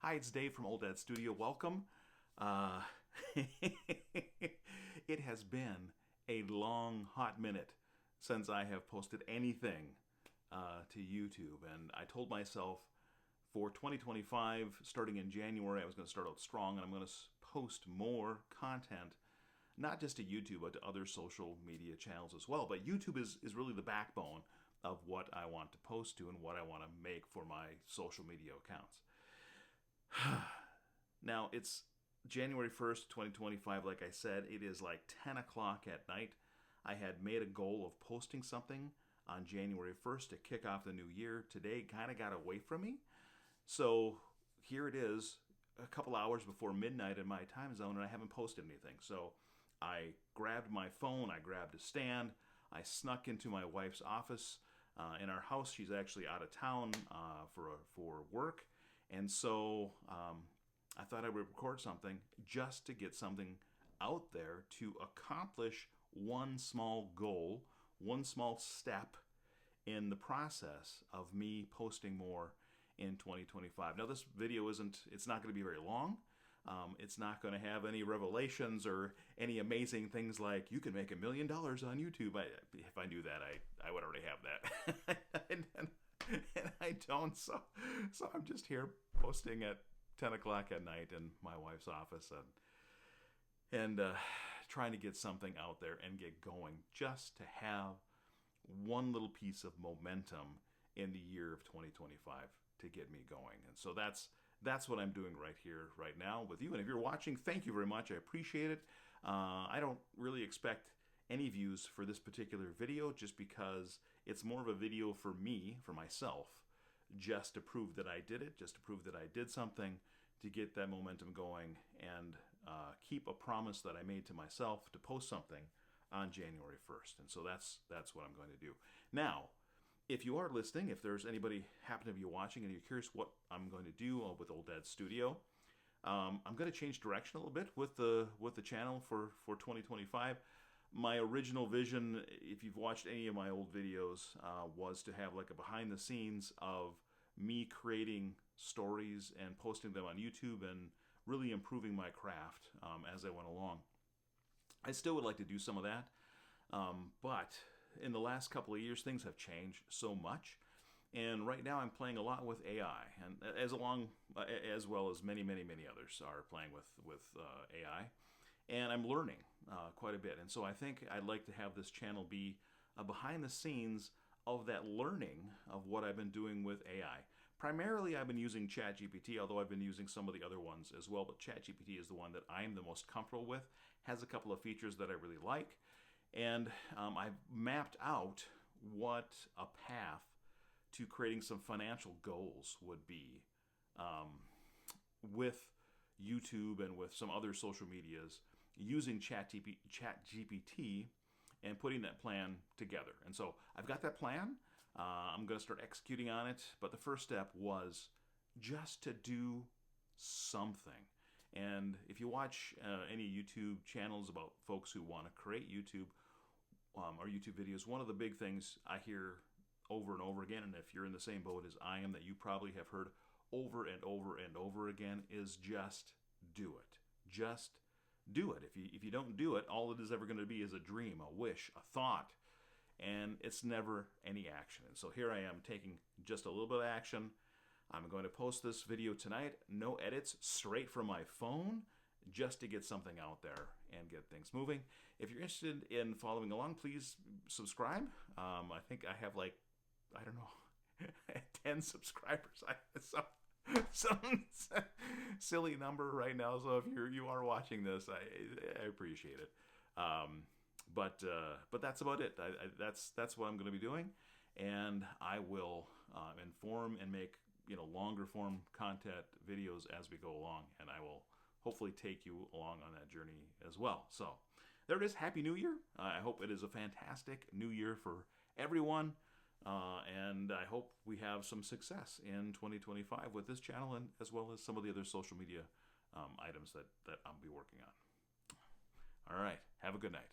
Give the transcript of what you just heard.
Hi, it's Dave from Old Dad Studio. Welcome. Uh, it has been a long, hot minute since I have posted anything to YouTube, and I told myself for 2025, starting in January, I was going to start out strong, and I'm going to post more content, not just to YouTube, but to other social media channels as well. But YouTube is really the backbone of what I want to post to and what I want to make for my social media accounts. Now, it's January 1st, 2025. Like I said, it is like 10 o'clock at night. I had made a goal of posting something on January 1st to kick off the new year. Today kind of got away from me. So here it is, a couple hours before midnight in my time zone, and I haven't posted anything. So I grabbed my phone, I grabbed a stand, I snuck into my wife's office in our house. She's actually out of town for work. And so I thought I would record something just to get something out there to accomplish one small goal, one small step in the process of me posting more in 2025. Now, this video it's not going to be very long. It's not going to have any revelations or any amazing things like you can make $1 million on YouTube. If I knew that, I would already have that. and I don't. So I'm just here posting at 10 o'clock at night in my wife's office and trying to get something out there and get going just to have one little piece of momentum in the year of 2025 to get me going. And so that's what I'm doing right here, right now with you. And if you're watching, thank you very much. I appreciate it. I don't really expect any views for this particular video just because it's more of a video for me, for myself, just to prove that I did it, just to prove that I did something to get that momentum going and keep a promise that I made to myself to post something on January 1st. And so that's what I'm going to do. Now, if you are listening, if there's anybody happen to be watching and you're curious what I'm going to do with Old Dad Studio, I'm going to change direction a little bit with the channel for 2025. My original vision, if you've watched any of my old videos, was to have like a behind the scenes of me creating stories and posting them on YouTube and really improving my craft as I went along. I still would like to do some of that, but in the last couple of years, things have changed so much. And right now I'm playing a lot with AI, and as well as many others are playing with AI. And I'm learning quite a bit. And so I think I'd like to have this channel be behind the scenes of that learning of what I've been doing with AI. Primarily, I've been using ChatGPT, although I've been using some of the other ones as well. But ChatGPT is the one that I'm the most comfortable with, has a couple of features that I really like. And I've mapped out what a path to creating some financial goals would be with YouTube and with some other social medias using ChatGPT and putting that plan together. And so I've got that plan. I'm going to start executing on it. But the first step was just to do something. And if you watch any YouTube channels about folks who want to create YouTube or YouTube videos, one of the big things I hear over and over again, and if you're in the same boat as I am, that you probably have heard over and over and over again, is just do it. Just do it. If you don't do it, all it is ever going to be is a dream, a wish, a thought, and it's never any action. And so here I am taking just a little bit of action. I'm going to post this video tonight, no edits, straight from my phone, just to get something out there and get things moving. If you're interested in following along, please subscribe. I think I have like, I don't know, 10 subscribers. Some silly number right now. So if you are watching this, I appreciate it. But that's about it. That's what I'm going to be doing, and I will inform and make longer form content videos as we go along, and I will hopefully take you along on that journey as well. So there it is. Happy New Year. I hope it is a fantastic New Year for everyone. And I hope we have some success in 2025 with this channel and as well as some of the other social media items that I'll be working on. All right. Have a good night.